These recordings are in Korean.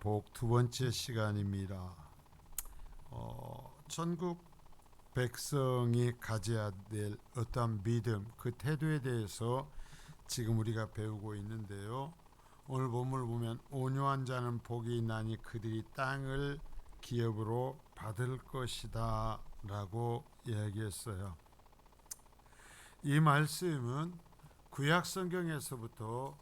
복 두 번째 시간입니다. 전국 백성이 가져야 될 어떤 믿음, 그 태도에 대해서 지금 우리가 배우고 있는데요. 오늘 본문을 보면 온유한 자는 복이 있나니 그들이 땅을 기업으로 받을 것이다 라고 이야기했어요. 이 말씀은 구약에서부터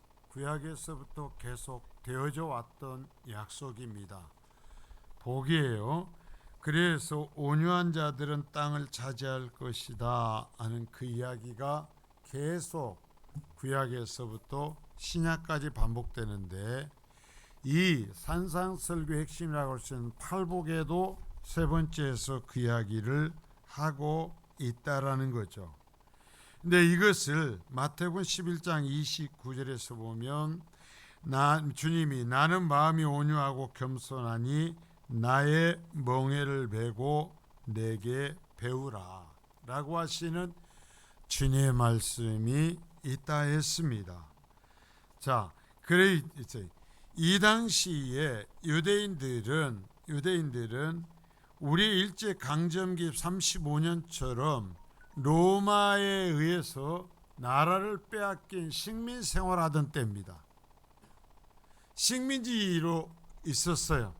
계속 되어져 왔던 약속입니다. 복이에요. 그래서 온유한 자들은 땅을 차지할 것이다 하는 그 이야기가 계속 구약에서부터 신약까지 반복되는데, 이 산상설교의 핵심이라고 할 수 있는 팔복에도 세 번째에서 그 이야기를 하고 있다라는 거죠. 근데 이것을 마태복음 11장 29절에서 보면 주님이 나는 마음이 온유하고 겸손하니 나의 멍에를 메고 내게 배우라 라고 하시는 주님의 말씀이 있다 했습니다. 자, 그래 이 당시에 유대인들은 우리 일제 강점기 35년처럼 로마에 의해서 나라를 빼앗긴 식민 생활하던 때입니다. 식민지로 있었어요.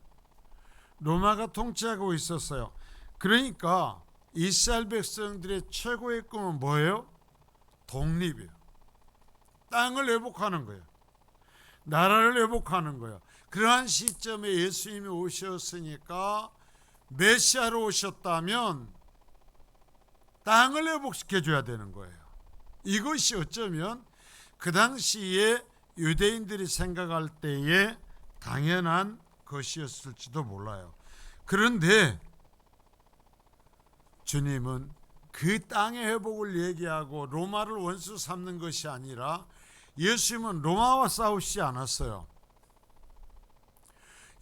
로마가 통치하고 있었어요. 그러니까 이스라엘 백성들의 최고의 꿈은 뭐예요? 독립이에요. 땅을 회복하는 거예요. 나라를 회복하는 거예요. 그러한 시점에 예수님이 오셨으니까, 메시아로 오셨다면 땅을 회복시켜줘야 되는 거예요. 이것이 어쩌면 그 당시에 유대인들이 생각할 때에 당연한 것이었을지도 몰라요. 그런데 주님은 그 땅의 회복을 얘기하고 로마를 원수 삼는 것이 아니라, 예수님은 로마와 싸우지 않았어요.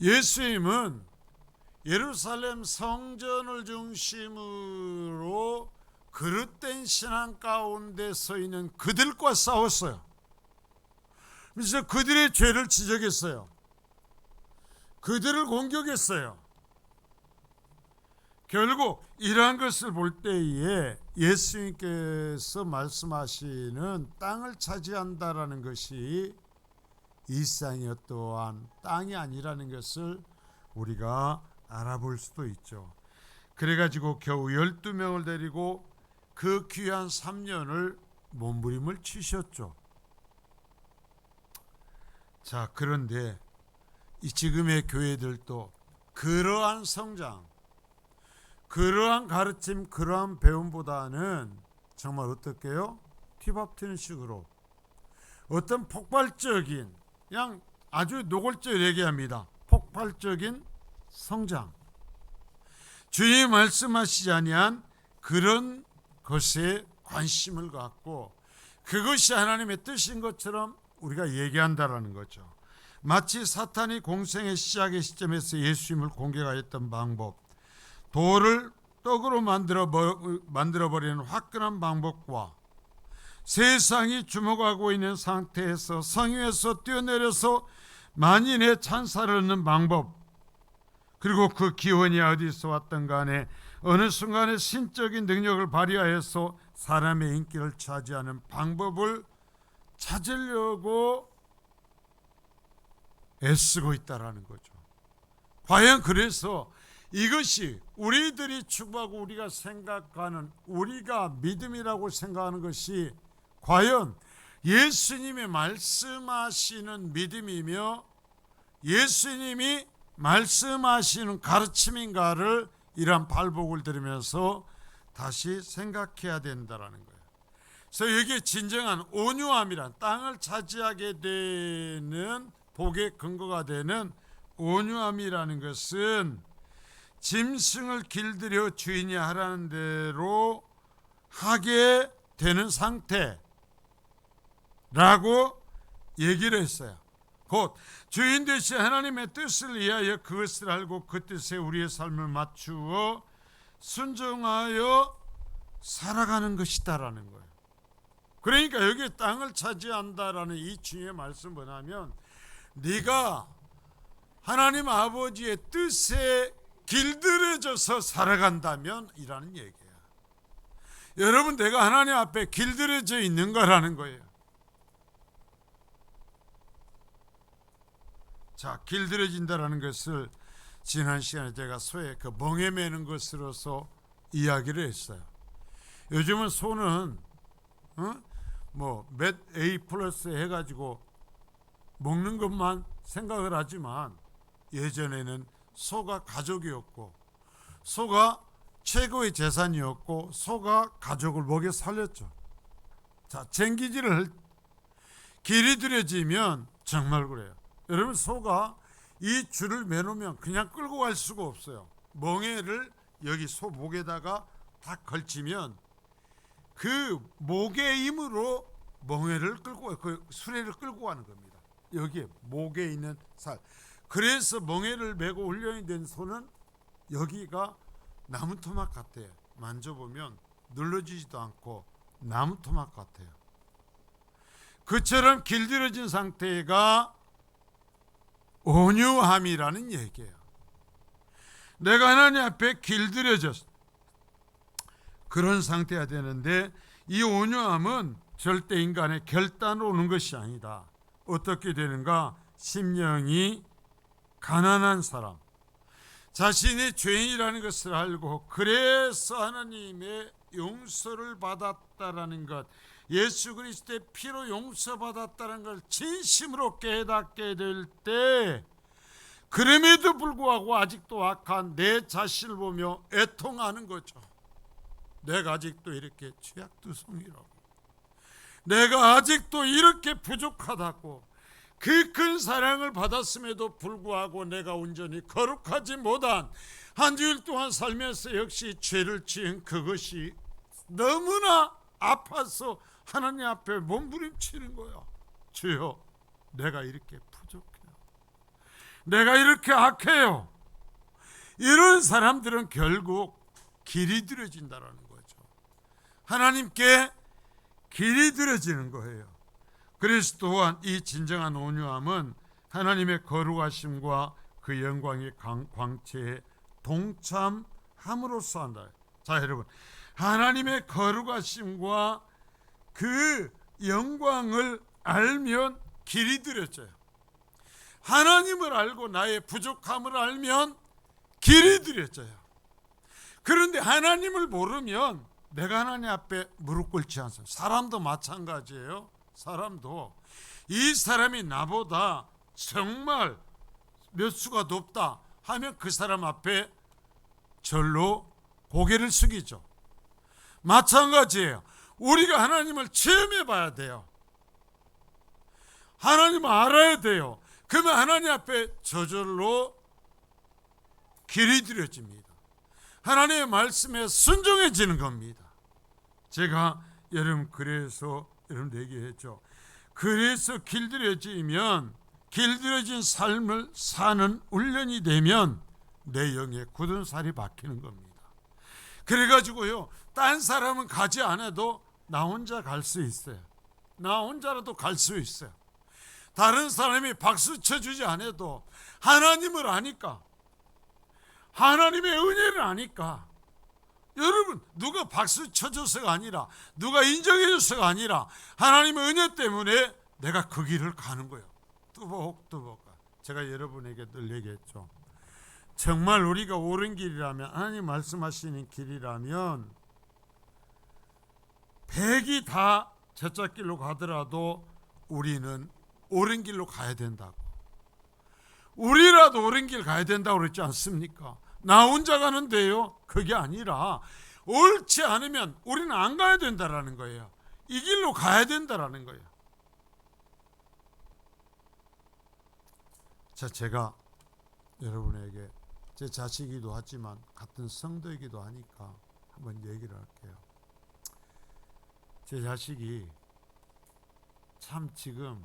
예수님은 예루살렘 성전을 중심으로 그릇된 신앙 가운데 서 있는 그들과 싸웠어요. 그래서 그들의 죄를 지적했어요. 그들을 공격했어요. 결국 이러한 것을 볼 때에 예수님께서 말씀하시는 땅을 차지한다라는 것이 일상이 어떠한 땅이 아니라는 것을 우리가 알아볼 수도 있죠. 그래가지고 겨우 12명을 데리고 그 귀한 3년을 몸부림을 치셨죠. 자, 그런데 이 지금의 교회들도 그러한 성장, 그러한 가르침, 그러한 배움보다는 정말 어떻게요? 튀밥 튀는 식으로 어떤 폭발적인, 그냥 아주 노골적으로 얘기합니다. 폭발적인 성장, 주님이 말씀하시지 아니한 그런 것에 관심을 갖고 그것이 하나님의 뜻인 것처럼 우리가 얘기한다라는 거죠. 마치 사탄이 공생의 시작의 시점에서 예수님을 공격하였던 방법, 돌을 떡으로 만들어버리는 화끈한 방법과 세상이 주목하고 있는 상태에서 성위에서 뛰어내려서 만인의 찬사를 얻는 방법, 그리고 그 기원이 어디서 왔든 간에 어느 순간에 신적인 능력을 발휘하여서 사람의 인기를 차지하는 방법을 찾으려고 애쓰고 있다라는 거죠. 과연 그래서 이것이 우리들이 추구하고 우리가 생각하는, 우리가 믿음이라고 생각하는 것이 과연 예수님이 말씀하시는 믿음이며 예수님이 말씀하시는 가르침인가를 이러한 발복을 들으면서 다시 생각해야 된다라는 거예요. 그래서 여기에 진정한 온유함이란, 땅을 차지하게 되는 복의 근거가 되는 온유함이라는 것은 짐승을 길들여 주인이 하라는 대로 하게 되는 상태라고 얘기를 했어요. 곧 주인 되신 하나님의 뜻을 이해하여 그것을 알고 그 뜻에 우리의 삶을 맞추어 순종하여 살아가는 것이다라는 거예요. 그러니까 여기 땅을 차지한다라는 이 주님의 말씀 뭐냐면, 네가 하나님 아버지의 뜻에 길들여져서 살아간다면 이라는 얘기야. 여러분, 내가 하나님 앞에 길들여져 있는가라는 거예요. 자, 길들여진다라는 것을 지난 시간에 제가 소에 그 멍에 매는 것으로서 이야기를 했어요. 요즘은 소는 몇 A 플러스 해가지고 먹는 것만 생각을 하지만 예전에는 소가 가족이었고 소가 최고의 재산이었고 소가 가족을 먹여 살렸죠. 자, 쟁기질을 길이 들여지면 정말 그래요. 여러분, 소가 이 줄을 매놓으면 그냥 끌고 갈 수가 없어요. 멍에를 여기 소 목에다가 딱 걸치면 그 목의 힘으로 멍에를 끌고 그 수레를 끌고 가는 겁니다. 여기에 목에 있는 살. 그래서 멍에를 메고 훈련이 된 소는 여기가 나무 토막 같아요. 만져보면 눌러지지도 않고 나무 토막 같아요. 그처럼 길들여진 상태가 온유함이라는 얘기예요. 내가 하나님 앞에 길들여졌어. 그런 상태가 되는데 이 온유함은 절대 인간의 결단으로 오는 것이 아니다. 어떻게 되는가? 심령이 가난한 사람, 자신이 죄인이라는 것을 알고 그래서 하나님의 용서를 받았다라는 것, 예수 그리스도의 피로 용서받았다는 걸 진심으로 깨닫게 될 때, 그럼에도 불구하고 아직도 악한 내 자신을 보며 애통하는 거죠. 내가 아직도 이렇게 취약두성이라고, 내가 아직도 이렇게 부족하다고, 그 큰 사랑을 받았음에도 불구하고 내가 온전히 거룩하지 못한 한 주일 동안 살면서 역시 죄를 지은 그것이 너무나 아파서 하나님 앞에 몸부림치는 거야. 주여, 내가 이렇게 부족해요. 내가 이렇게 악해요. 이런 사람들은 결국 길이 들여진다라는 거죠. 하나님께 길이 들여지는 거예요. 그래서 또한 이 진정한 온유함은 하나님의 거룩하심과 그 영광의 광채에 동참함으로써 한다. 자, 여러분, 하나님의 거룩하심과 그 영광을 알면 길이 들여져요. 하나님을 알고 나의 부족함을 알면 길이 들여져요. 그런데 하나님을 모르면 내가 하나님 앞에 무릎 꿇지 않습니다. 사람도 마찬가지예요. 사람도 이 사람이 나보다 정말 몇 수가 높다 하면 그 사람 앞에 절로 고개를 숙이죠. 마찬가지예요. 우리가 하나님을 체험해 봐야 돼요. 하나님을 알아야 돼요. 그러면 하나님 앞에 저절로 길이 들여집니다. 하나님의 말씀에 순종해지는 겁니다. 제가 여러분 그래서 여러분 얘기했죠. 그래서 길들여지면 길들여진 삶을 사는 훈련이 되면 내 영에 굳은 살이 박히는 겁니다. 그래가지고요, 딴 사람은 가지 않아도 나 혼자 갈 수 있어요. 나 혼자라도 갈 수 있어요. 다른 사람이 박수 쳐주지 않아도 하나님을 아니까, 하나님의 은혜를 아니까, 여러분, 누가 박수 쳐줘서가 아니라, 누가 인정해줘서가 아니라 하나님의 은혜 때문에 내가 그 길을 가는 거예요. 뚜벅뚜벅. 제가 여러분에게 늘 얘기했죠. 정말 우리가 옳은 길이라면, 하나님 말씀하시는 길이라면 100이 다 저쪽 길로 가더라도 우리는 옳은 길로 가야 된다고. 우리라도 옳은 길 가야 된다고 그랬지 않습니까? 나 혼자 가는데요, 그게 아니라 옳지 않으면 우리는 안 가야 된다라는 거예요. 이 길로 가야 된다라는 거예요. 자, 제가 여러분에게 제 자식이기도 하지만 같은 성도이기도 하니까 한번 얘기를 할게요. 제 자식이 참 지금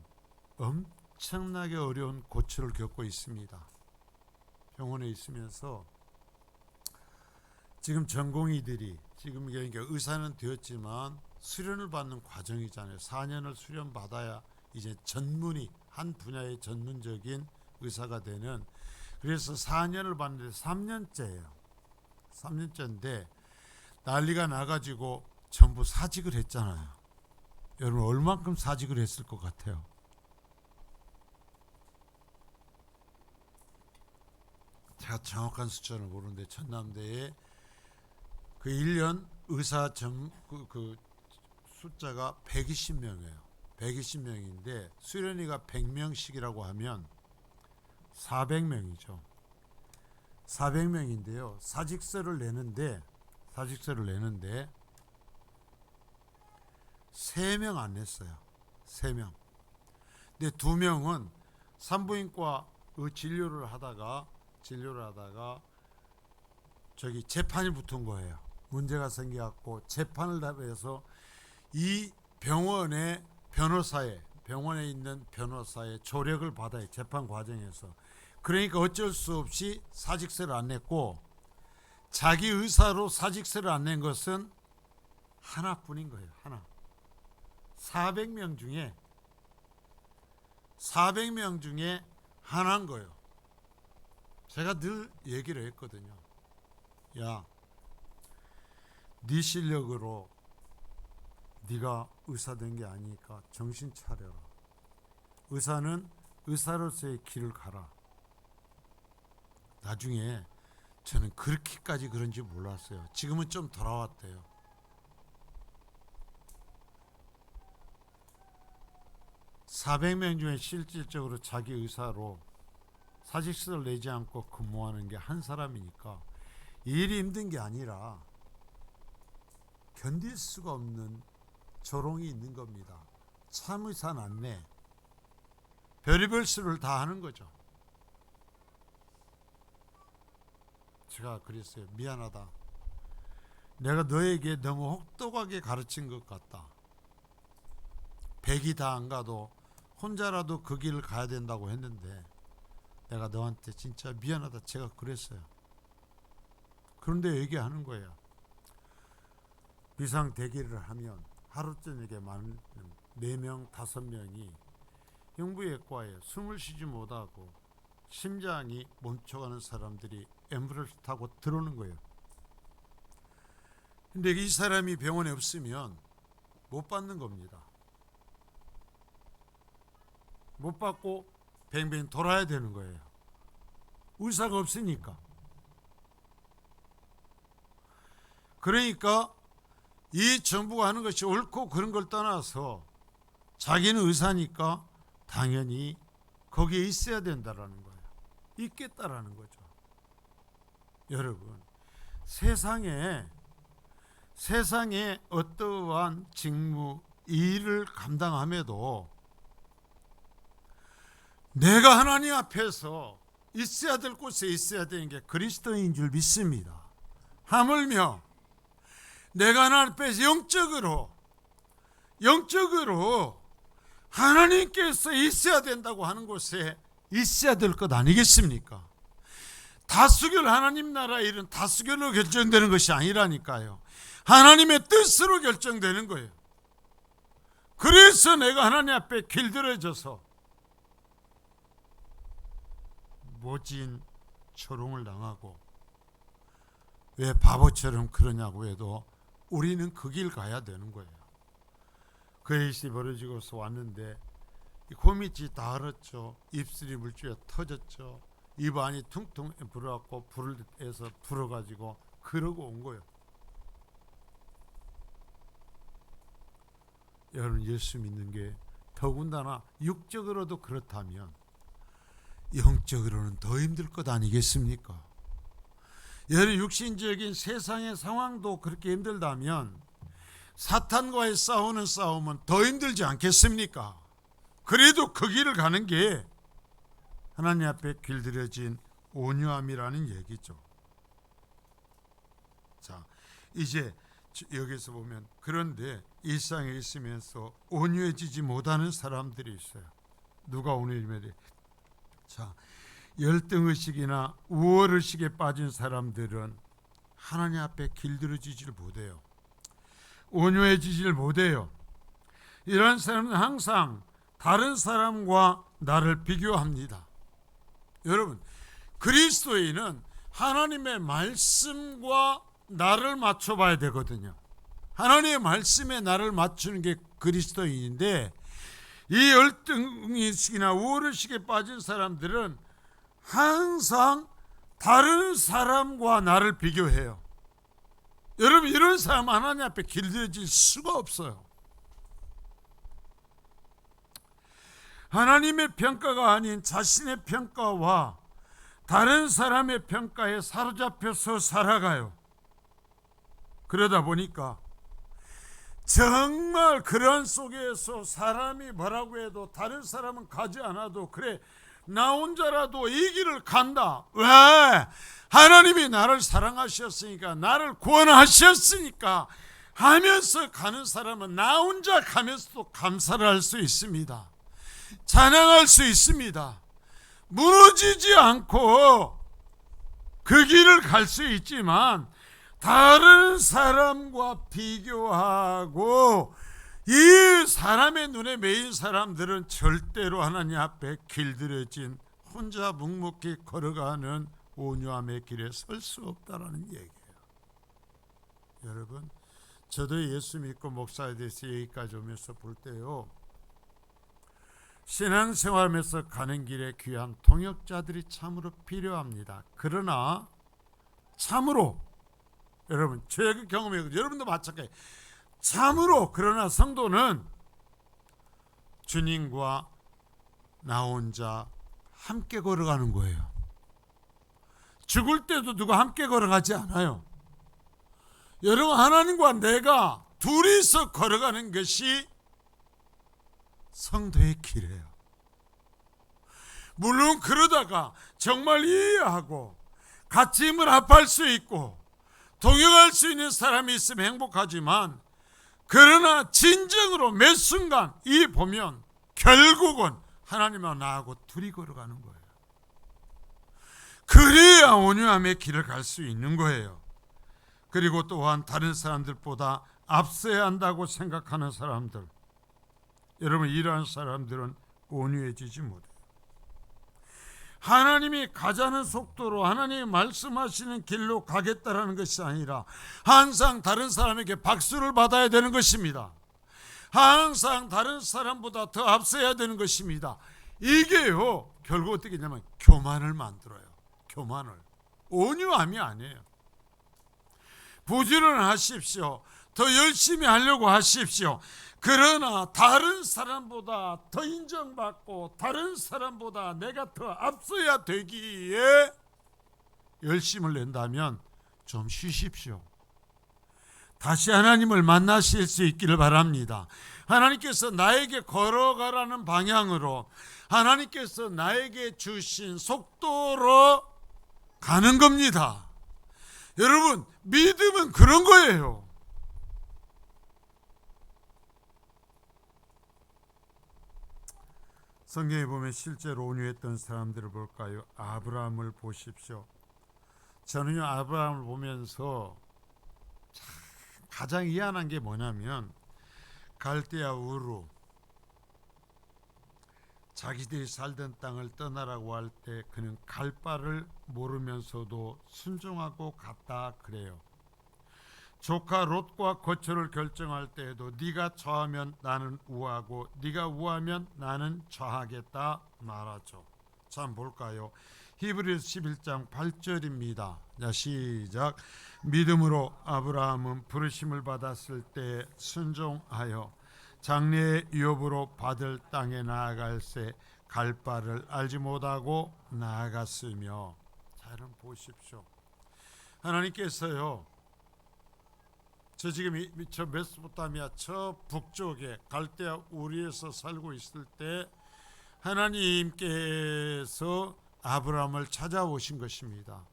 엄청나게 어려운 고초를 겪고 있습니다. 병원에 있으면서 지금 전공의들이, 지금 그러니까 의사는 되었지만 수련을 받는 과정이잖아요. 4년을 수련 받아야 이제 전문의, 한 분야의 전문적인 의사가 되는 그래서 4년을 봤는데 3년째예요. 3년째인데 난리가 나가지고 전부 사직을 했잖아요. 여러분 얼만큼 사직을 했을 것 같아요? 제가 정확한 숫자는 모르는데 전남대에 그 1년 의사 그 숫자가 120명이에요. 120명인데 수련회가 100명씩이라고 하면 400명이죠. 400명인데요. 사직서를 내는데 3명 안 냈어요. 3명. 근데 2명은 산부인과 진료를 하다가 저기 재판이 붙은 거예요. 문제가 생겨갖고 재판을 답해서 이 병원에 있는 변호사의 조력을 받아요. 재판 과정에서. 그러니까 어쩔 수 없이 사직서를 안 냈고 자기 의사로 사직서를 안 낸 것은 하나뿐인 거예요. 하나. 400명 중에 하나인 거예요. 제가 늘 얘기를 했거든요. 야, 네 실력으로 네가 의사 된 게 아니니까 정신 차려라. 의사는 의사로서의 길을 가라. 나중에 저는 그렇게까지 그런지 몰랐어요. 지금은 좀 돌아왔대요. (400명) 중에 실질적으로 자기 의사로 사직서를 내지 않고 근무하는 게 한 사람이니까 일이 힘든 게 아니라 견딜 수가 없는 조롱이 있는 겁니다. 참의사 난내, 별의별 수를 다 하는 거죠. 제가 그랬어요. 미안하다. 내가 너에게 너무 혹독하게 가르친 것 같다. 100이 다 안 가도 혼자라도 그 길을 가야 된다고 했는데 내가 너한테 진짜 미안하다. 제가 그랬어요. 그런데 얘기하는 거예요. 비상 대기를 하면 하루 저녁에 4명, 5명이 흉부외과에 숨을 쉬지 못하고 심장이 멈춰가는 사람들이 앰뷸런스 타고 들어오는 거예요. 근데 이 사람이 병원에 없으면 못 받는 겁니다. 못 받고 뱅뱅 돌아야 되는 거예요. 의사가 없으니까. 그러니까 이 정부가 하는 것이 옳고 그런 걸 떠나서 자기는 의사니까 당연히 거기에 있어야 된다라는 거예요. 있겠다라는 거죠. 여러분, 세상에 어떠한 직무, 일을 감당함에도 내가 하나님 앞에서 있어야 될 곳에 있어야 되는 게 그리스도인 줄 믿습니다. 하물며 내가 하나님 앞에서 영적으로 하나님께서 있어야 된다고 하는 곳에 있어야 될 것 아니겠습니까? 다수결, 하나님 나라 일은 다수결로 결정되는 것이 아니라니까요. 하나님의 뜻으로 결정되는 거예요. 그래서 내가 하나님 앞에 길들여져서 모진 조롱을 당하고 왜 바보처럼 그러냐고 해도 우리는 그 길 가야 되는 거예요. 그 일이 벌어지고서 왔는데 코밑이 다 얼었죠. 입술이 물줄에 터졌죠. 입안이 퉁퉁 불어갖고 불을 해서 불어가지고 그러고 온 거예요. 여러분, 예수 믿는 게 더군다나 육적으로도 그렇다면 영적으로는 더 힘들 것 아니겠습니까? 여러분, 육신적인 세상의 상황도 그렇게 힘들다면 사탄과의 싸우는 싸움은 더 힘들지 않겠습니까? 그래도 그 길을 가는 게 하나님 앞에 길들여진 온유함이라는 얘기죠. 자, 이제 여기서 보면 그런데 일상에 있으면서 온유해지지 못하는 사람들이 있어요. 누가 온유해지면 자, 열등의식이나 우월의식에 빠진 사람들은 하나님 앞에 길들여지지를 못해요. 온유해지지를 못해요. 이런 사람은 항상 다른 사람과 나를 비교합니다. 여러분, 그리스도인은 하나님의 말씀과 나를 맞춰봐야 되거든요. 하나님의 말씀에 나를 맞추는 게 그리스도인인데, 이 열등의식이나 우월의식에 빠진 사람들은 항상 다른 사람과 나를 비교해요. 여러분, 이런 사람 하나님 앞에 길들여질 수가 없어요. 하나님의 평가가 아닌 자신의 평가와 다른 사람의 평가에 사로잡혀서 살아가요. 그러다 보니까 정말 그런 속에서 사람이 뭐라고 해도 다른 사람은 가지 않아도, 그래 나 혼자라도 이 길을 간다. 왜? 하나님이 나를 사랑하셨으니까, 나를 구원하셨으니까 하면서 가는 사람은 나 혼자 가면서도 감사를 할 수 있습니다. 찬양할 수 있습니다. 무너지지 않고 그 길을 갈 수 있지만, 다른 사람과 비교하고 이 사람의 눈에 매인 사람들은 절대로 하나님 앞에 길들여진 혼자 묵묵히 걸어가는 온유함의 길에 설 수 없다라는 얘기예요. 여러분, 저도 예수 믿고 목사에 대해서 여기까지 오면서 볼 때요, 신앙생활하면서 가는 길에 귀한 동역자들이 참으로 필요합니다. 그러나 참으로, 여러분, 저의 경험이거든요. 여러분도 마찬가지. 참으로, 그러나 성도는 주님과 나 혼자 함께 걸어가는 거예요. 죽을 때도 누가 함께 걸어가지 않아요. 여러분, 하나님과 내가 둘이서 걸어가는 것이 성도의 길이에요. 물론 그러다가 정말 이해하고 같이 힘을 합할 수 있고 동역할 수 있는 사람이 있으면 행복하지만, 그러나 진정으로 매 순간 이 보면 결국은 하나님과 나하고 둘이 걸어가는 거예요. 그래야 온유함의 길을 갈 수 있는 거예요. 그리고 또한 다른 사람들보다 앞서야 한다고 생각하는 사람들, 여러분, 이러한 사람들은 온유해지지 못해요. 하나님이 가자는 속도로 하나님이 말씀하시는 길로 가겠다라는 것이 아니라 항상 다른 사람에게 박수를 받아야 되는 것입니다. 항상 다른 사람보다 더 앞서야 되는 것입니다. 이게요, 결국 어떻게 되냐면 교만을 만들어요. 교만을. 온유함이 아니에요. 부지런하십시오. 더 열심히 하려고 하십시오. 그러나 다른 사람보다 더 인정받고 다른 사람보다 내가 더 앞서야 되기에 열심을 낸다면 좀 쉬십시오. 다시 하나님을 만나실 수 있기를 바랍니다. 하나님께서 나에게 걸어가라는 방향으로, 하나님께서 나에게 주신 속도로 가는 겁니다. 여러분, 믿음은 그런 거예요. 성경에 보면 실제로 온유했던 사람들을 볼까요? 아브라함을 보십시오. 저는요, 아브라함을 보면서 가장 희한한 게 뭐냐면, 갈대아 우르, 자기들이 살던 땅을 떠나라고 할 때 그는 갈 바를 모르면서도 순종하고 갔다 그래요. 조카 롯과 거처를 결정할 때에도 네가 좌하면 나는 우하고 네가 우하면 나는 좌하겠다 말하죠. 참 볼까요? 히브리서 11장 8절입니다. 자, 시작. 믿음으로 아브라함은 부르심을 받았을 때 순종하여 장래의 유업으로 받을 땅에 나아갈새 갈 바를 알지 못하고 나아갔으며. 자, 여러분 보십시오. 하나님께서요, 저 지금 저 메소포타미아 저 북쪽에 갈대아 우리에서 살고 있을 때 하나님께서 아브라함을 찾아오신 것입니다.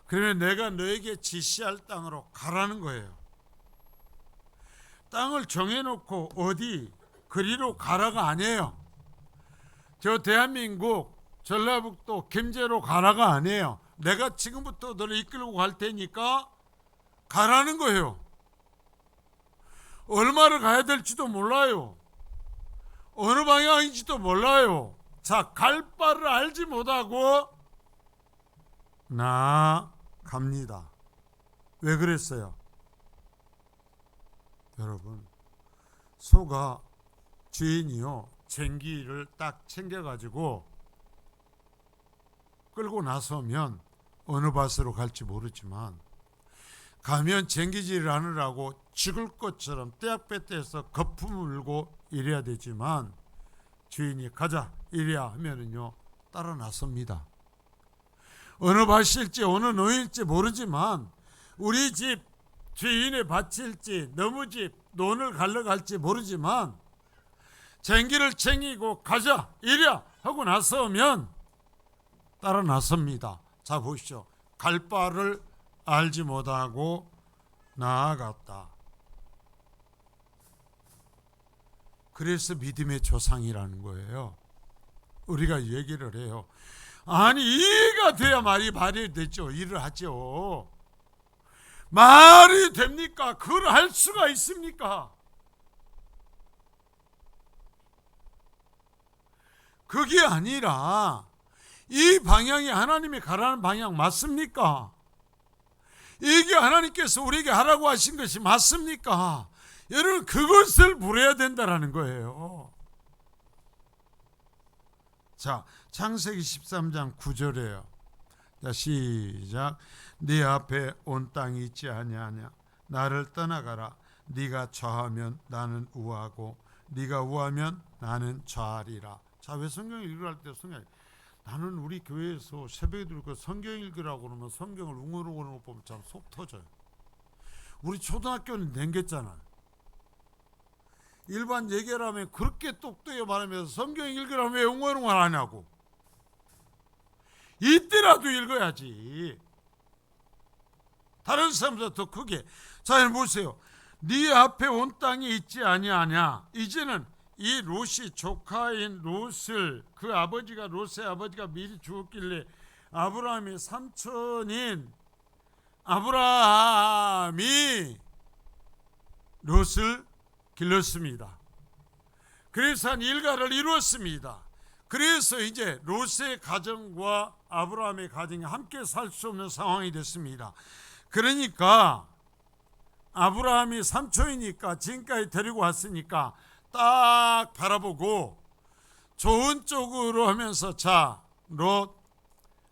그러면 내가 너에게 지시할 땅으로 가라는 거예요. 땅을 정해놓고 어디 그리로 가라가 아니에요. 저 대한민국 전라북도 김제로 가라가 아니에요. 내가 지금부터 너를 이끌고 갈 테니까 가라는 거예요. 얼마를 가야 될지도 몰라요. 어느 방향인지도 몰라요. 자, 갈 바를 알지 못하고 나아갑니다. 왜 그랬어요? 여러분, 소가 주인이요 쟁기를 딱 챙겨가지고 끌고 나서면 어느 밭으로 갈지 모르지만 가면 쟁기질을 하느라고 죽을 것처럼 떼약볕에서 거품 물고 이래야 되지만 주인이 가자 이래야 하면은요 따라 나섭니다. 어느 밭일지 어느 노일지 모르지만 우리 집 주인의 밭일지 너무 집 논을 갈러 갈지 모르지만 쟁기를 챙기고 가자 이래야 하고 나서면 따라 나섭니다. 자 보십시오. 갈 바를 알지 못하고 나아갔다. 그래서 믿음의 조상이라는 거예요. 우리가 얘기를 해요. 아니 이해가 돼야 말이 되죠. 일을 하죠. 말이 됩니까? 그걸 할 수가 있습니까? 그게 아니라 이 방향이 하나님이 가라는 방향 맞습니까? 이게 하나님께서 우리에게 하라고 하신 것이 맞습니까? 여러분 그것을 물어야 된다는 거예요. 자, 창세기 13장 9절에요. 자, 시작. 네 앞에 온 땅이 있지 아니하냐. 나를 떠나가라. 네가 좌하면 나는 우하고 네가 우하면 나는 좌하리라. 자, 왜 성경을 읽을 때 나는 우리 교회에서 새벽에 들고 성경 읽으라고 그러면 성경을 웅얼웅얼 보면 참 속 터져요. 우리 초등학교는 남겼잖아요. 일반 예결하면 그렇게 똑똑히 말하면서 성경 읽으라면 왜 웅얼웅얼 하냐고. 이때라도 읽어야지. 다른 사람보다 더 크게. 자, 보세요. 네 앞에 온 땅이 있지 아니하냐. 이제는 이 롯이 조카인 롯을 그 롯의 아버지가 미리 죽었길래 아브라함의 삼촌인 아브라함이 롯을 길렀습니다. 그래서 한 일가를 이루었습니다. 그래서 이제 롯의 가정과 아브라함의 가정이 함께 살 수 없는 상황이 됐습니다. 그러니까 아브라함이 삼촌이니까 지금까지 데리고 왔으니까 딱 바라보고 좋은 쪽으로 하면서 자, 롯,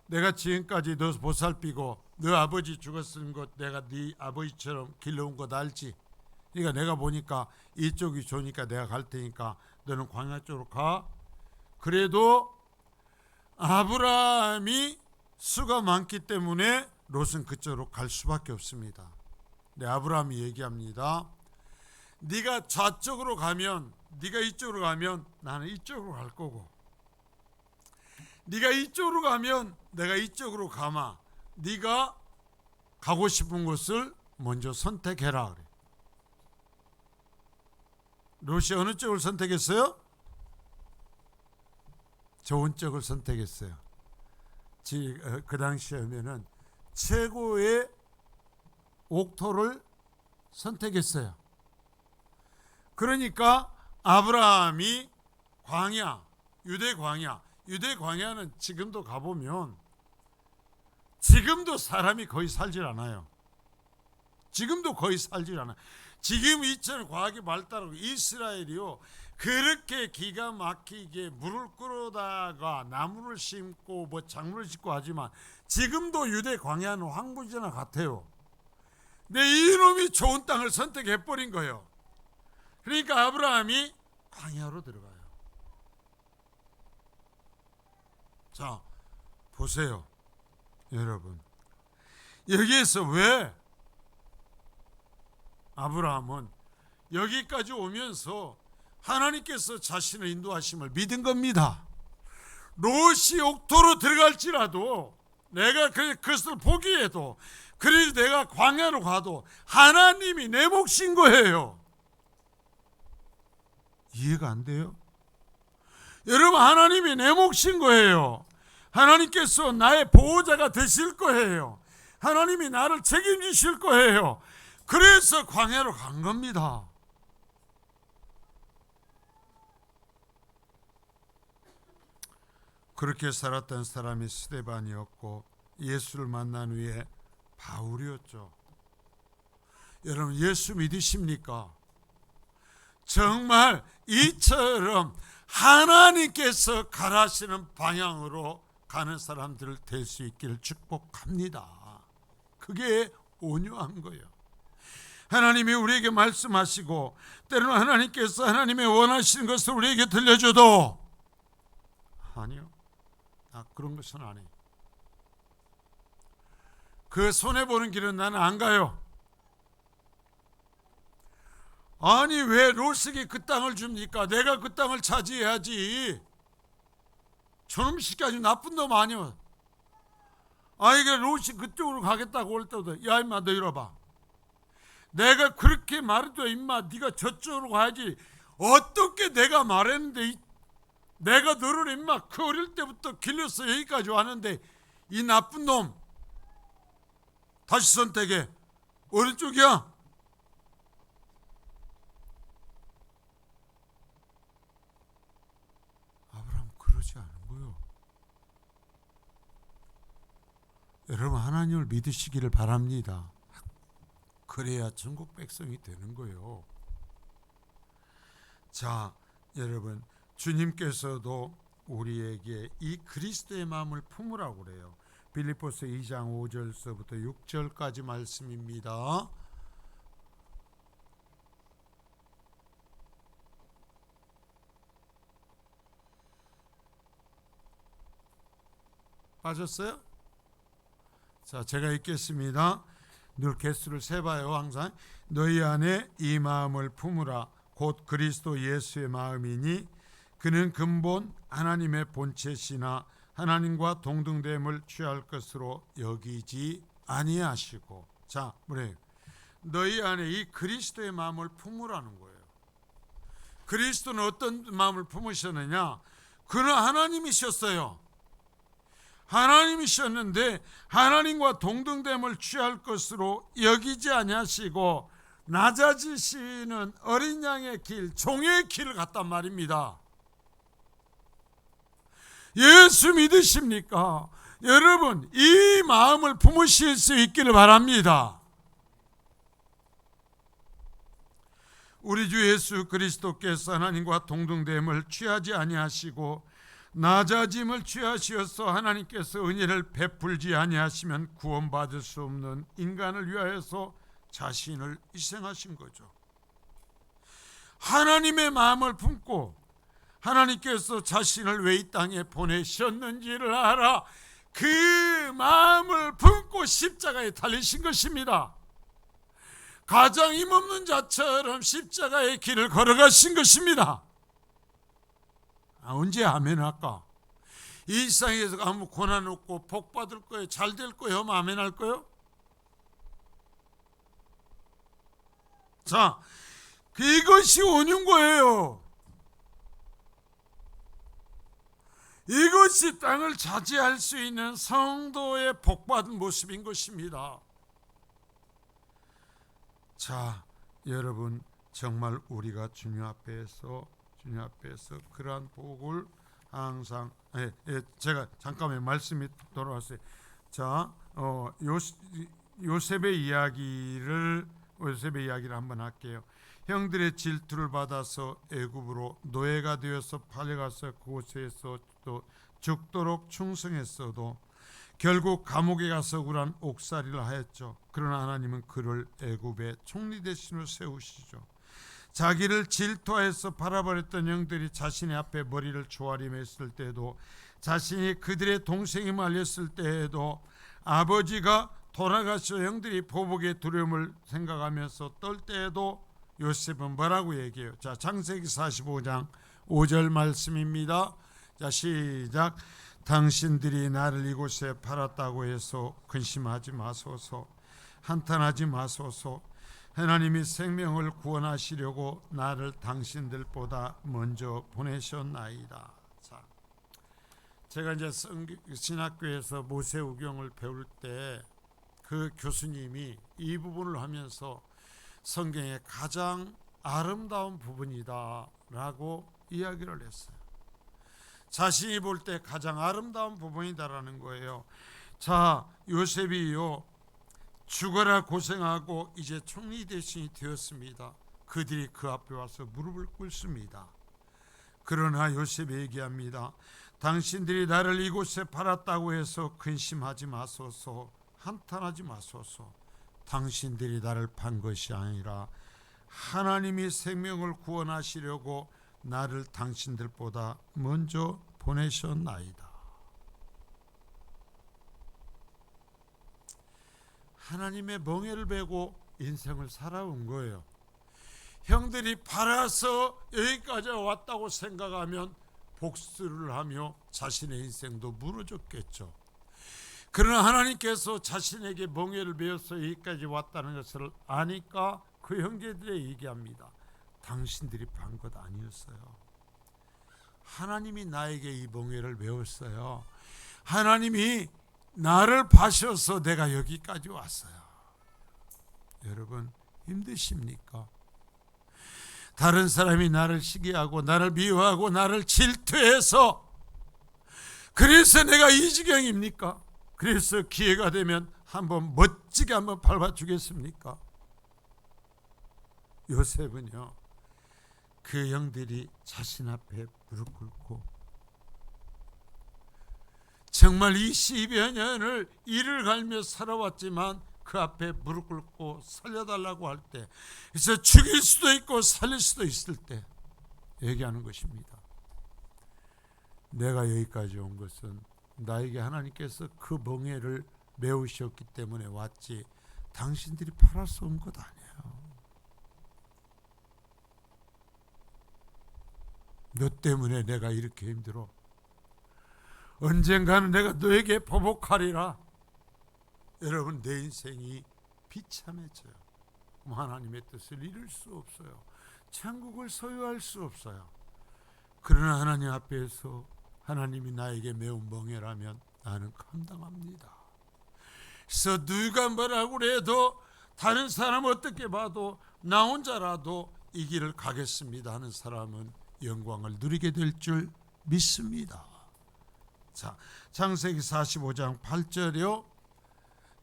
내가 지금까지 너 보살피고 너 아버지 죽었은 것 내가 네 아버지처럼 길러온 것 알지? 그러니까 내가 보니까 이쪽이 좋으니까 내가 갈 테니까 너는 광야 쪽으로 가. 그래도 아브라함이 수가 많기 때문에 롯은 그쪽으로 갈 수밖에 없습니다. 네, 아브라함이 얘기합니다. 네가 좌쪽으로 가면, 네가 이쪽으로 가면 나는 이쪽으로 갈 거고, 네가 이쪽으로 가면 내가 이쪽으로 가마. 네가 가고 싶은 곳을 먼저 선택해라 그래. 롯이 어느 쪽을 선택했어요? 좋은 쪽을 선택했어요. 그 당시에는 최고의 옥토를 선택했어요. 그러니까 아브라함이 광야, 유대 광야는 지금도 가보면 지금도 사람이 거의 살질 않아요. 지금도 거의 살질 않아요. 지금 이처럼 과학이 발달하고 이스라엘이요 그렇게 기가 막히게 물을 끌어다가 나무를 심고 뭐 작물을 심고 하지만 지금도 유대 광야는 황무지나 같아요. 근데 이놈이 좋은 땅을 선택해버린 거예요. 그러니까 아브라함이 광야로 들어가요. 자, 보세요. 여러분, 여기에서 왜 아브라함은 여기까지 오면서 하나님께서 자신을 인도하심을 믿은 겁니다. 롯이 옥토로 들어갈지라도 내가 그것을 포기해도 그래도 내가 광야로 가도 하나님이 내 몫인 거예요. 이해가 안 돼요? 여러분, 하나님이 내 몫인 거예요. 하나님께서 나의 보호자가 되실 거예요. 하나님이 나를 책임지실 거예요. 그래서 광야로 간 겁니다. 그렇게 살았던 사람이 스데반이었고 예수를 만난 후에 바울이었죠. 여러분, 예수 믿으십니까? 정말 이처럼 하나님께서 가라시는 방향으로 가는 사람들 될 수 있기를 축복합니다. 그게 온유한 거예요. 하나님이 우리에게 말씀하시고 때로는 하나님께서 하나님의 원하시는 것을 우리에게 들려줘도 아니요, 그런 것은 아니에요. 그 손해보는 길은 나는 안 가요. 아니, 왜 롯에게 그 땅을 줍니까? 내가 그 땅을 차지해야지. 저놈 새끼 아주 나쁜 놈 아니야. 이게 롯이 그쪽으로 가겠다고 올 때도, 야 임마 너 이러봐. 내가 그렇게 말해도 임마 네가 저쪽으로 가야지. 어떻게 내가 말했는데 내가 너를 임마 그 어릴 때부터 길러서 여기까지 왔는데 이 나쁜 놈 다시 선택해. 어느 쪽이야? 아브라함 그러지 않은 거요. 여러분, 하나님을 믿으시기를 바랍니다. 그래야 천국 백성이 되는 거예요. 자, 여러분, 주님께서도 우리에게 이 그리스도의 마음을 품으라고 그래요. 빌립보서 2장 5절서부터 6절까지 말씀입니다. 빠졌어요? 자, 제가 읽겠습니다. 늘 개수를 세봐요. 항상 너희 안에 이 마음을 품으라. 곧 그리스도 예수의 마음이니 그는 근본 하나님의 본체시나 하나님과 동등됨을 취할 것으로 여기지 아니하시고. 자, 뭐래요? 너희 안에 이 그리스도의 마음을 품으라는 거예요. 그리스도는 어떤 마음을 품으셨느냐? 그는 하나님이셨어요. 하나님이셨는데 하나님과 동등됨을 취할 것으로 여기지 아니하시고 낮아지시는 어린 양의 길, 종의 길을 갔단 말입니다. 예수 믿으십니까? 여러분, 이 마음을 품으실 수 있기를 바랍니다. 우리 주 예수 그리스도께서 하나님과 동등됨을 취하지 아니하시고 낮아짐을 취하시어서 하나님께서 은혜를 베풀지 아니하시면 구원받을 수 없는 인간을 위하여서 자신을 희생하신 거죠. 하나님의 마음을 품고 하나님께서 자신을 왜 이 땅에 보내셨는지를 알아 그 마음을 품고 십자가에 달리신 것입니다. 가장 힘없는 자처럼 십자가의 길을 걸어가신 것입니다. 언제 아멘 할까? 이 세상에서 아무 고난 없고 복 받을 거예요, 잘 될 거예요 하면 아멘 할 거예요? 자, 이것이 온유인 거예요. 이것이 땅을 차지할 수 있는 성도의 복받은 모습인 것입니다. 자, 여러분, 정말 우리가 주님 앞에서 그러한 복을 항상 제가 잠깐만 말씀이 돌아왔어요. 자, 요셉의 이야기를 한번 할게요. 형들의 질투를 받아서 애굽으로 노예가 되어서 팔려가서 그곳에서 또 죽도록 충성했어도 결국 감옥에 가서 억울한 옥살이를 하였죠. 그러나 하나님은 그를 애굽의 총리 대신으로 세우시죠. 자기를 질투하여서 팔아버렸던 형들이 자신의 앞에 머리를 조아리며 했을 때도, 자신이 그들의 동생임을 알렸을 때에도, 아버지가 돌아가셔 형들이 보복의 두려움을 생각하면서 떨 때에도 요셉은 뭐라고 얘기해요? 자, 창세기 45장 5절 말씀입니다. 자, 시작. 당신들이 나를 이곳에 팔았다고 해서 근심하지 마소서, 한탄하지 마소서. 하나님이 생명을 구원하시려고 나를 당신들보다 먼저 보내셨나이다. 자, 제가 이제 신학교에서 모세오경을 배울 때 그 교수님이 이 부분을 하면서 성경의 가장 아름다운 부분이다라고 이야기를 했어요. 자신이 볼 때 가장 아름다운 부분이다라는 거예요. 자, 요셉이요 죽어라 고생하고 이제 총리 대신이 되었습니다. 그들이 그 앞에 와서 무릎을 꿇습니다. 그러나 요셉이 얘기합니다. 당신들이 나를 이곳에 팔았다고 해서 근심하지 마소서, 한탄하지 마소서. 당신들이 나를 판 것이 아니라 하나님이 생명을 구원하시려고 나를 당신들보다 먼저 보내셨나이다. 하나님의 멍에를 베고 인생을 살아온 거예요. 형들이 팔아서 여기까지 왔다고 생각하면 복수를 하며 자신의 인생도 무너졌겠죠. 그러나 하나님께서 자신에게 멍에를 베어서 여기까지 왔다는 것을 아니까 그 형제들에게 얘기합니다. 당신들이 판 것 아니었어요. 하나님이 나에게 이 멍에를 베었어요. 하나님이 나를 파셔서 내가 여기까지 왔어요. 여러분 힘드십니까? 다른 사람이 나를 시기하고 나를 미워하고 나를 질투해서 그래서 내가 이 지경입니까? 그래서 기회가 되면 한번 멋지게 한번 밟아주겠습니까? 요셉은요 그 형들이 자신 앞에 무릎 꿇고 정말 20여 년을 이를 갈며 살아왔지만 그 앞에 무릎 꿇고 살려달라고 할 때, 그래서 죽일 수도 있고 살릴 수도 있을 때 얘기하는 것입니다. 내가 여기까지 온 것은 나에게 하나님께서 그 멍에를 메우셨기 때문에 왔지 당신들이 팔아서 온 것 아니에요. 너 때문에 내가 이렇게 힘들어. 언젠가는 내가 너에게 보복하리라. 여러분 내 인생이 비참해져요. 하나님의 뜻을 이룰 수 없어요. 천국을 소유할 수 없어요. 그러나 하나님 앞에서 하나님이 나에게 매운 멍에라면 나는 감당합니다. 그래서 누가 뭐라고 그래도 다른 사람 어떻게 봐도 나 혼자라도 이 길을 가겠습니다 하는 사람은 영광을 누리게 될 줄 믿습니다. 자, 창세기 45장 8절이요.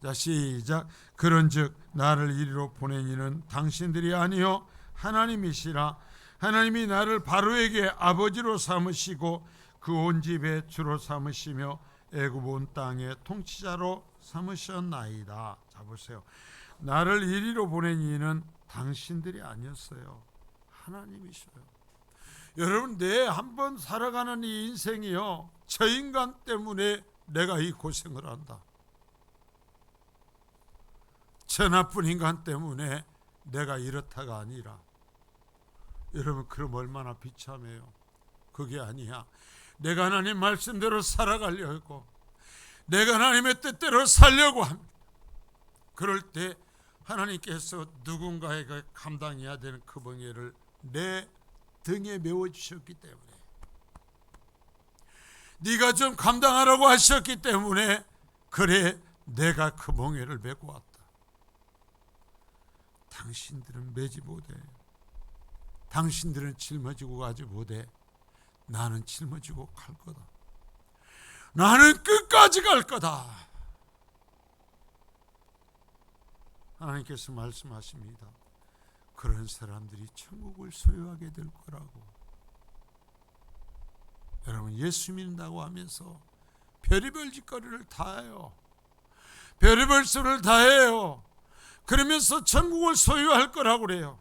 자, 시작. 그런즉 나를 이리로 보낸 이는 당신들이 아니요 하나님이시라. 하나님이 나를 바로에게 아버지로 삼으시고 그 온 집의 주로 삼으시며 애굽 온 땅의 통치자로 삼으셨나이다. 자, 보세요. 나를 이리로 보낸 이는 당신들이 아니었어요. 하나님이셔요. 여러분 내 한번 살아가는 이 인생이요 저 인간 때문에 내가 이 고생을 한다. 저 나쁜 인간 때문에 내가 이렇다가 아니라 여러분 그럼 얼마나 비참해요. 그게 아니야. 내가 하나님 말씀대로 살아가려고 내가 하나님의 뜻대로 살려고 합니다. 그럴 때 하나님께서 누군가에게 감당해야 되는 그 멍에를 내 등에 메워주셨기 때문에 네가 좀 감당하라고 하셨기 때문에 그래 내가 그 멍에를 메고 왔다. 당신들은 매지 못해. 당신들은 짊어지고 가지 못해. 나는 짊어지고 갈 거다. 나는 끝까지 갈 거다. 하나님께서 말씀하십니다. 그런 사람들이 천국을 소유하게 될 거라고. 여러분 예수 믿는다고 하면서 별의별 짓거리를 다 해요. 별의별 소리를 다 해요. 그러면서 천국을 소유할 거라고 그래요.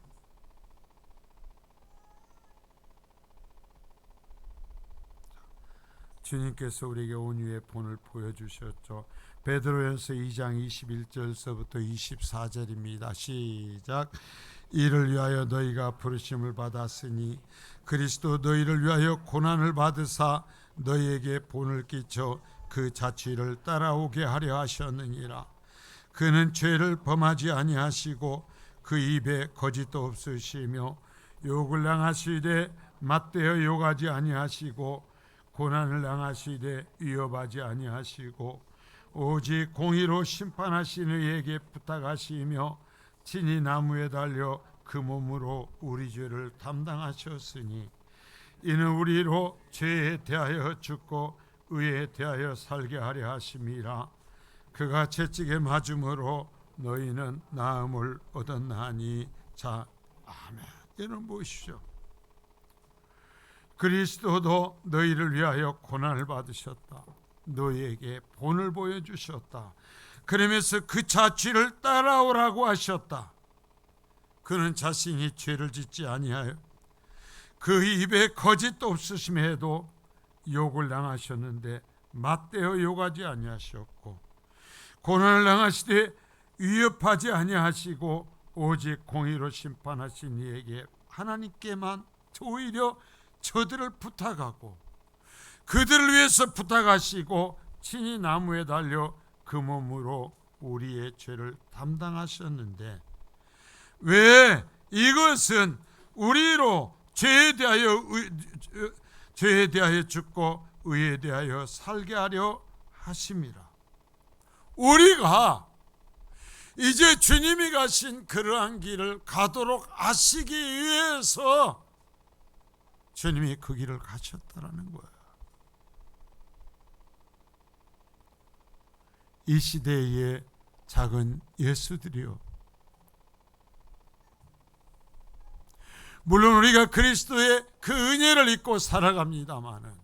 주님께서 우리에게 온유의 본을 보여주셨죠. 베드로전서 2장 21절서부터 24절입니다. 시작. 이를 위하여 너희가 부르심을 받았으니 그리스도 너희를 위하여 고난을 받으사 너희에게 본을 끼쳐 그 자취를 따라오게 하려 하셨느니라. 그는 죄를 범하지 아니하시고 그 입에 거짓도 없으시며 욕을 당하시되 맞대어 욕하지 아니하시고 고난을 당하시되 위협하지 아니하시고 오직 공의로 심판하시는 이에게 부탁하시며 친히 나무에 달려 그 몸으로 우리 죄를 담당하셨으니 이는 우리로 죄에 대하여 죽고 의에 대하여 살게 하려 하심이라. 그가 채찍에 맞음으로 너희는 나음을 얻었나니. 자, 아멘. 이는 무엇이죠? 그리스도도 너희를 위하여 고난을 받으셨다. 너희에게 본을 보여주셨다. 그러면서 그 자취를 따라오라고 하셨다. 그는 자신이 죄를 짓지 아니하여 그 입에 거짓도 없으심에도 욕을 당하셨는데 맞대어 욕하지 아니하셨고, 고난을 당하시되 위협하지 아니하시고 오직 공의로 심판하신 이에게 하나님께만 오히려 저들을 부탁하고 그들을 위해서 부탁하시고 친히 나무에 달려 그 몸으로 우리의 죄를 담당하셨는데, 왜? 이것은 우리로 죄에 대하여 죽고 의에 대하여 살게 하려 하심이라. 우리가 이제 주님이 가신 그러한 길을 가도록 하시기 위해서 주님이 그 길을 가셨다라는 거예요. 이 시대의 작은 예수들이요, 물론 우리가 그리스도의 그 은혜를 입고 살아갑니다마는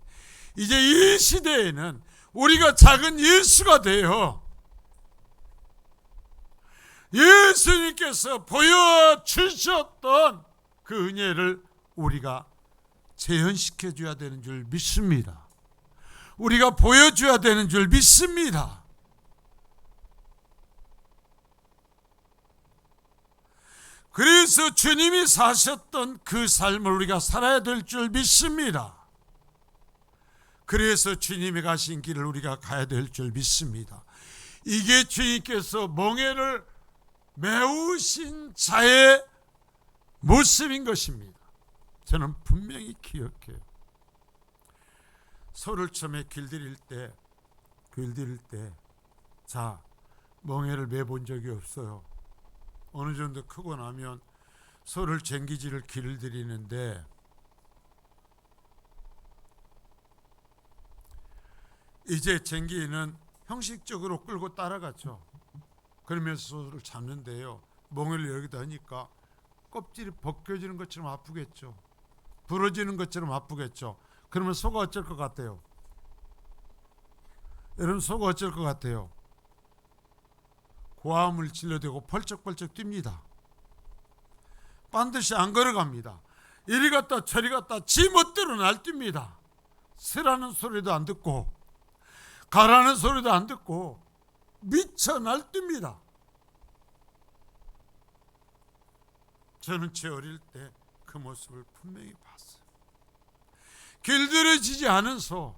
이제 이 시대에는 우리가 작은 예수가 되어 예수님께서 보여주셨던 그 은혜를 우리가 재현시켜 줘야 되는 줄 믿습니다. 우리가 보여줘야 되는 줄 믿습니다. 그래서 주님이 사셨던 그 삶을 우리가 살아야 될 줄 믿습니다. 그래서 주님이 가신 길을 우리가 가야 될 줄 믿습니다. 이게 주님께서 멍에를 메우신 자의 모습인 것입니다. 저는 분명히 기억해요. 소를 처음에 길들일 때 자, 멍에를 메본 적이 없어요. 어느 정도 크고 나면 소를 쟁기질을 길들이는데, 이제 쟁기는 형식적으로 끌고 따라갔죠. 그러면서 소를 잡는데요, 멍에를 여기다 하니까 껍질이 벗겨지는 것처럼 아프겠죠. 부러지는 것처럼 아프겠죠. 그러면 소가 어쩔 것 같아요? 여러분, 소가 어쩔 것 같아요? 고함을 질러대고 펄쩍펄쩍 뜁니다. 반드시 안 걸어갑니다. 이리 갔다 저리 갔다 지 멋대로 날뜁니다. 서라는 소리도 안 듣고 가라는 소리도 안 듣고 미쳐 날뜁니다. 저는 제 어릴 때 그 모습을 분명히 봤어요. 길들여지지 않은 소,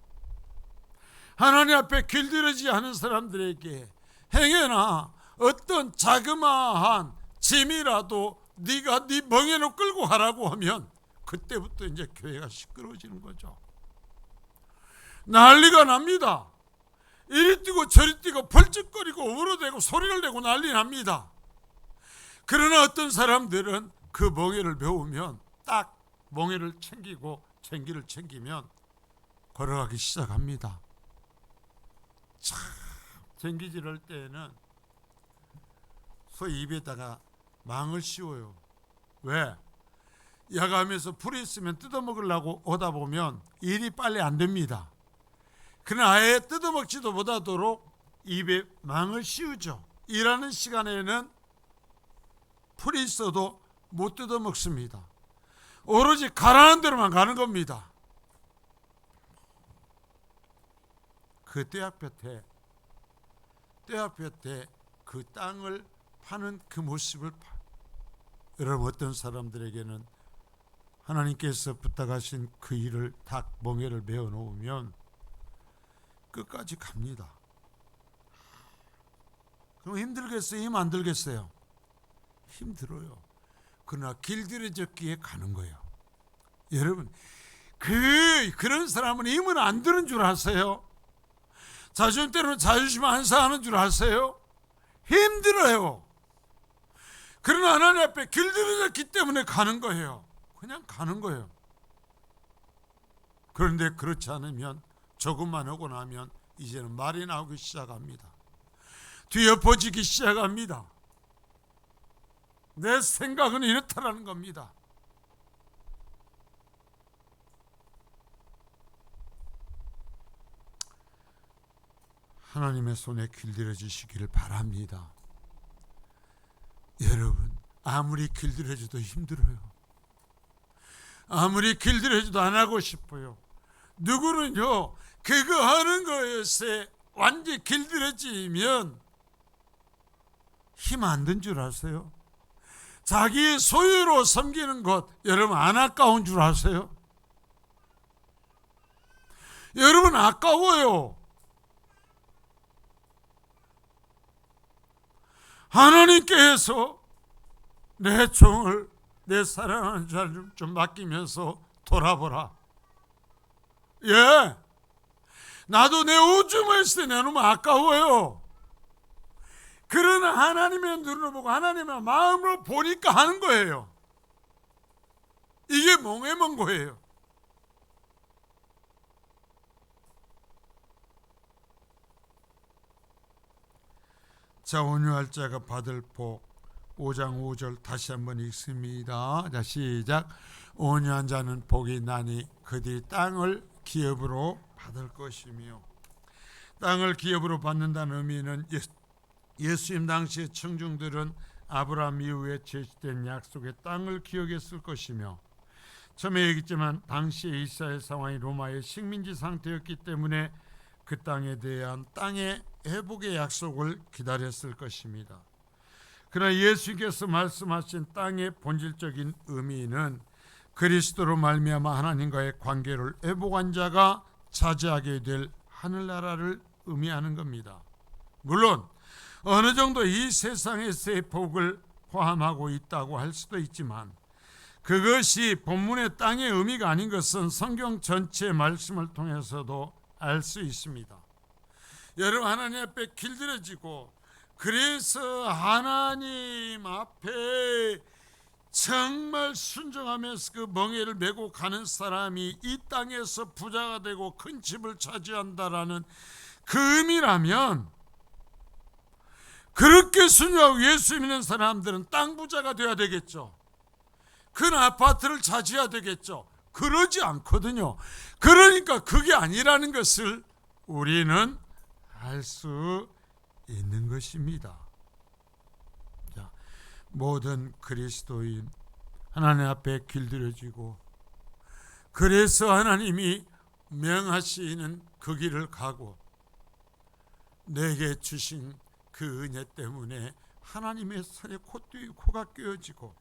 하나님 앞에 길들여지지 않은 사람들에게 행여나 어떤 자그마한 짐이라도 네가 네 멍에로 끌고 가라고 하면 그때부터 이제 교회가 시끄러워지는 거죠. 난리가 납니다. 이리 뛰고 저리 뛰고 벌쩍거리고 울어대고 소리를 내고 난리 납니다. 그러나 어떤 사람들은 그 멍에를 메우면 딱 멍에를 챙기고 쟁기를 챙기면 걸어가기 시작합니다. 참, 쟁기질 할 때에는 소 입에다가 망을 씌워요. 왜? 야가면서 풀이 있으면 뜯어먹으려고 오다 보면 일이 빨리 안 됩니다. 그러나 아예 뜯어먹지도 못하도록 입에 망을 씌우죠. 일하는 시간에는 풀이 있어도 못 뜯어먹습니다. 오로지 가라는 대로만 가는 겁니다. 그 떼약볕에 그 땅을 파는 그 모습을 여러분, 어떤 사람들에게는 하나님께서 부탁하신 그 일을 딱 멍에를 메어 놓으면 끝까지 갑니다. 그럼 힘들겠어요? 힘 안 들겠어요? 힘들어요. 그러나 길들여졌기에 가는 거예요. 여러분, 그런 사람은 힘은 안 드는 줄 아세요? 자존심 때문에 자존심 안 상하는 줄 아세요? 힘들어요. 그러나 하나님 앞에 길들여졌기 때문에 가는 거예요. 그냥 가는 거예요. 그런데 그렇지 않으면 조금만 하고 나면 이제는 말이 나오기 시작합니다. 뒤엎어지기 시작합니다. 내 생각은 이렇다라는 겁니다. 하나님의 손에 길들여지시기를 바랍니다. 여러분, 아무리 길들여져도 힘들어요. 아무리 길들여져도 안 하고 싶어요. 누구는요, 그거 하는 거에서 완전히 길들여지면 힘 안 든 줄 아세요? 자기 소유로 섬기는 것, 여러분 안 아까운 줄 아세요? 여러분 아까워요. 하나님께서 내 종을, 내 사랑하는 자를 좀 맡기면서 돌아보라. 예, 나도 내 오줌을 내놓으면 아까워요. 그러나 하나님의 눈으로 보고 하나님의 마음으로 보니까 하는 거예요. 이게 몽해먼 거예요. 자, 온유할 자가 받을 복 5장 5절 다시 한번 읽습니다. 자, 시작. 온유한 자는 복이 나니 그들이 땅을 기업으로 받을 것이며, 땅을 기업으로 받는다는 의미는 예수님 당시의 청중들은 아브라함 이후에 제시된 약속의 땅을 기억했을 것이며, 처음에 얘기했지만 당시의 이스라엘 상황이 로마의 식민지 상태였기 때문에 그 땅에 대한 땅의 회복의 약속을 기다렸을 것입니다. 그러나 예수께서 말씀하신 땅의 본질적인 의미는 그리스도로 말미암아 하나님과의 관계를 회복한 자가 차지하게 될 하늘나라를 의미하는 겁니다. 물론 어느 정도 이 세상에서의 복을 포함하고 있다고 할 수도 있지만, 그것이 본문의 땅의 의미가 아닌 것은 성경 전체의 말씀을 통해서도 알 수 있습니다. 여러분, 하나님 앞에 길들여지고, 그래서 하나님 앞에 정말 순종하면서 그 멍에를 메고 가는 사람이 이 땅에서 부자가 되고 큰 집을 차지한다라는 그 의미라면, 그렇게 순종하고 예수 믿는 사람들은 땅 부자가 되어야 되겠죠. 큰 아파트를 차지해야 되겠죠. 그러지 않거든요. 그러니까 그게 아니라는 것을 우리는 알 수 있는 것입니다. 자, 모든 그리스도인 하나님 앞에 길들여지고, 그래서 하나님이 명하시는 그 길을 가고, 내게 주신 그 은혜 때문에 하나님의 손에 코가 끼어지고,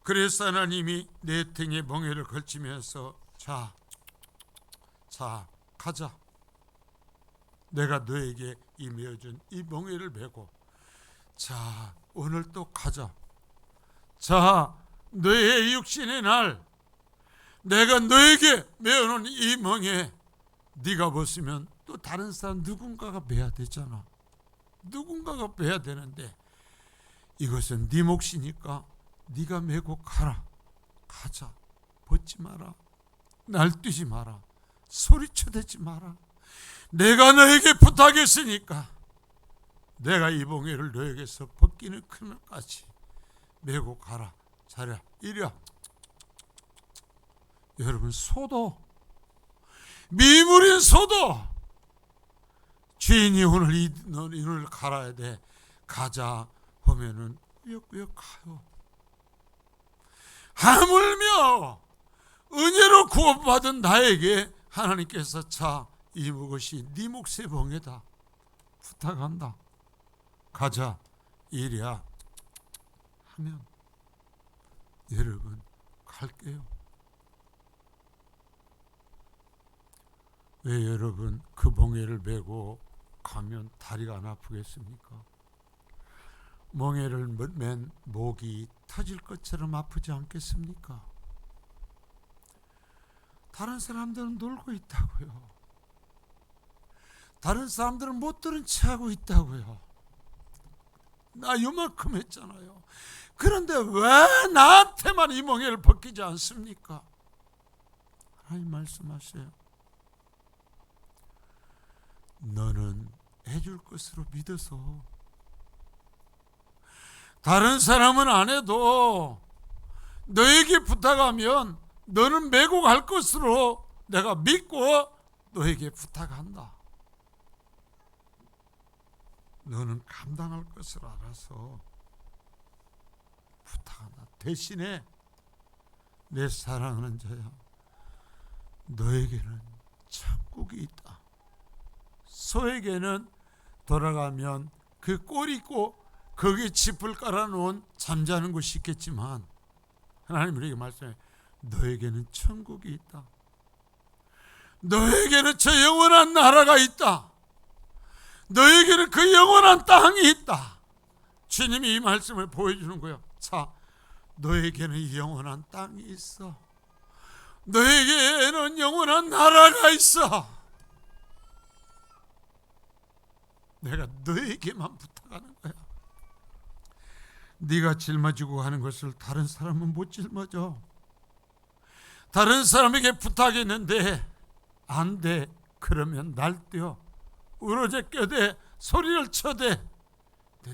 그래서 하나님이 내 등에 멍에를 걸치면서 자 가자. 내가 너에게 임해준 이 멍에를 메고, 자 오늘 또 가자. 자, 너의 육신의 날, 내가 너에게 메어놓은 이 멍에 네가 벗으면 또 다른 사람 누군가가 메야 되잖아. 누군가가 메야 되는데, 이것은 네 몫이니까 네가 메고 가라. 가자. 벗지 마라. 날뛰지 마라. 소리쳐대지 마라. 내가 너에게 부탁했으니까 내가 이 멍에를 너에게서 벗기는 그날까지 메고 가라. 자랴, 이랴. 여러분, 소도, 미물인 소도 주인이 오늘 이를 갈아야 돼. 가자 하면은 꾸역꾸역 가요. 하물며 은혜로 구원받은 나에게 하나님께서 자, 이 무엇이 네 몫의 멍에다. 부탁한다. 가자. 이랴 하면 여러분 갈게요. 왜 여러분 그 멍에를 메고 가면 다리가 안 아프겠습니까? 멍에를 맨 목이 터질 것처럼 아프지 않겠습니까? 다른 사람들은 놀고 있다고요. 다른 사람들은 못 들은 채 하고 있다고요. 나 요만큼 했잖아요. 그런데 왜 나한테만 이 멍에를 벗기지 않습니까? 하나님 말씀하세요. 너는 해줄 것으로 믿어서, 다른 사람은 안 해도 너에게 부탁하면 너는 메고 갈 것으로 내가 믿고 너에게 부탁한다. 너는 감당할 것을 알아서 부탁한다. 대신에 내 사랑하는 자야, 너에게는 천국이 있다. 소에게는 돌아가면 그 꼴 있고 거기에 짚을 깔아놓은 잠자는 곳이 있겠지만, 하나님 우리에게 말씀해, 너에게는 천국이 있다. 너에게는 저 영원한 나라가 있다. 너에게는 그 영원한 땅이 있다. 주님이 이 말씀을 보여주는 거예요. 자, 너에게는 이 영원한 땅이 있어. 너에게는 영원한 나라가 있어. 내가 너에게만 부탁하는 거야. 네가 짊어지고 가는 것을 다른 사람은 못 짊어져. 다른 사람에게 부탁했는데 안 돼. 그러면 날뛰어 우러져 껴대 소리를 쳐대.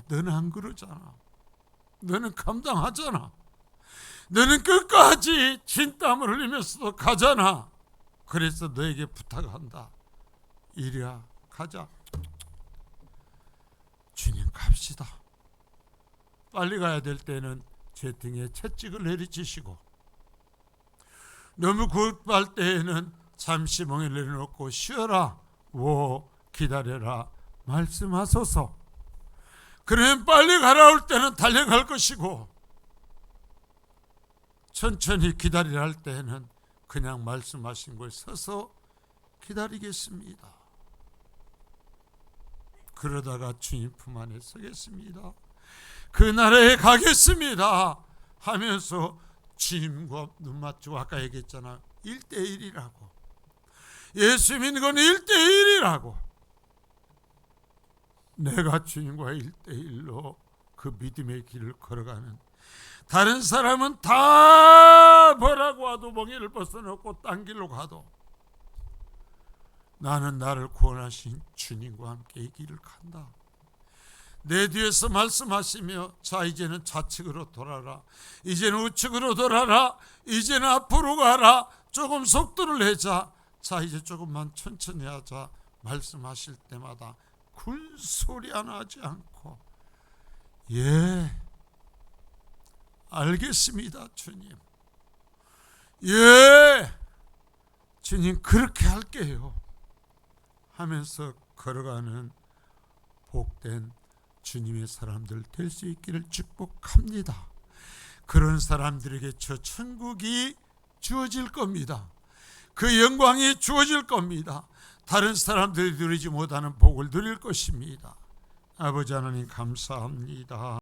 너는 안 그러잖아. 너는 감당하잖아. 너는 끝까지 진땀을 흘리면서도 가잖아. 그래서 너에게 부탁한다. 이리야, 가자. 주님, 갑시다. 빨리 가야 될 때는 제 등에 채찍을 내리치시고, 너무 급할 때에는 잠시 멍에 내려놓고 쉬어라, 기다려라 말씀하소서. 그러면 빨리 가라올 때는 달려갈 것이고, 천천히 기다리라 할 때는 그냥 말씀하신 걸 서서 기다리겠습니다. 그러다가 주님 품 안에 서겠습니다. 그 나라에 가겠습니다 하면서 주님과 눈 맞추고, 아까 얘기했잖아, 1대1이라고. 예수 믿는 건 1대1이라고. 내가 주님과 1대1로 그 믿음의 길을 걸어가는, 다른 사람은 다 뭐라고 하도 멍에를 벗어놓고 딴 길로 가도 나는 나를 구원하신 주님과 함께 이 길을 간다. 내 뒤에서 말씀하시며, 자, 이제는 좌측으로 돌아라, 이제는 우측으로 돌아라, 이제는 앞으로 가라, 조금 속도를 내자, 자, 이제 조금만 천천히 하자 말씀하실 때마다 굴소리 하나 하지 않고, 예, 알겠습니다 주님, 예, 주님 그렇게 할게요 하면서 걸어가는 복된 주님의 사람들 될 수 있기를 축복합니다. 그런 사람들에게 저 천국이 주어질 겁니다. 그 영광이 주어질 겁니다. 다른 사람들이 누리지 못하는 복을 누릴 것입니다. 아버지 하나님 감사합니다.